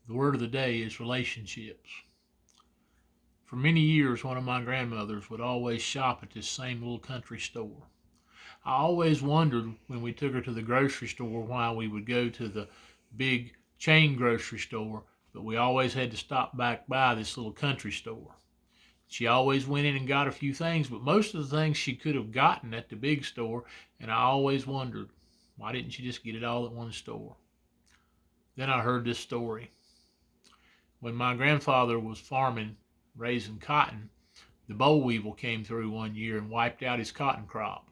The word of the day is relationships. For many years, one of my grandmothers would always shop at this same little country store. I always wondered when we took her to the grocery store why we would go to the big chain grocery store, but we always had to stop back by this little country store. She always went in and got a few things, but most of the things she could have gotten at the big store, and I always wondered, why didn't she just get it all at one store? Then I heard this story. When my grandfather was farming, raising cotton, the boll weevil came through one year and wiped out his cotton crop.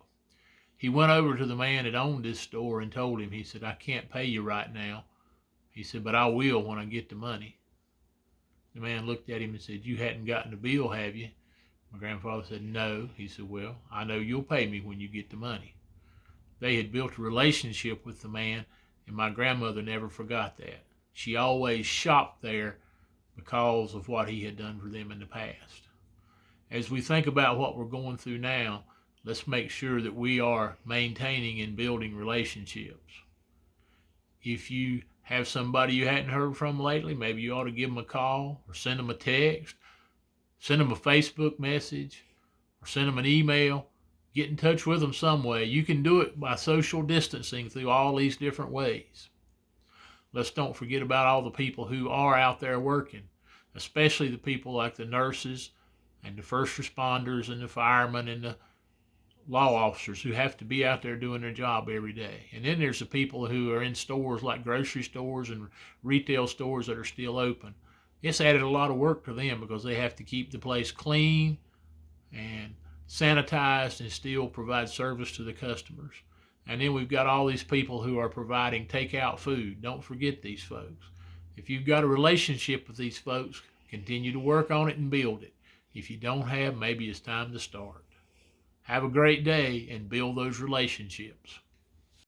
He went over to the man that owned this store and told him, he said, I can't pay you right now. He said, but I will when I get the money. The man looked at him and said, you hadn't gotten the bill, have you? My grandfather said, no. He said, well, I know you'll pay me when you get the money. They had built a relationship with the man, and my grandmother never forgot that. She always shopped there because of what he had done for them in the past. As we think about what we're going through now, let's make sure that we are maintaining and building relationships. If you have somebody you hadn't heard from lately, maybe you ought to give them a call or send them a text, send them a Facebook message, or send them an email. Get in touch with them some way. You can do it by social distancing through all these different ways. Let's don't forget about all the people who are out there working, especially the people like the nurses and the first responders and the firemen and the law officers who have to be out there doing their job every day. And then there's the people who are in stores like grocery stores and retail stores that are still open. It's added a lot of work to them because they have to keep the place clean and sanitized and still provide service to the customers. And then we've got all these people who are providing takeout food. Don't forget these folks. If you've got a relationship with these folks, continue to work on it and build it. If you don't have, maybe it's time to start. Have a great day and build those relationships.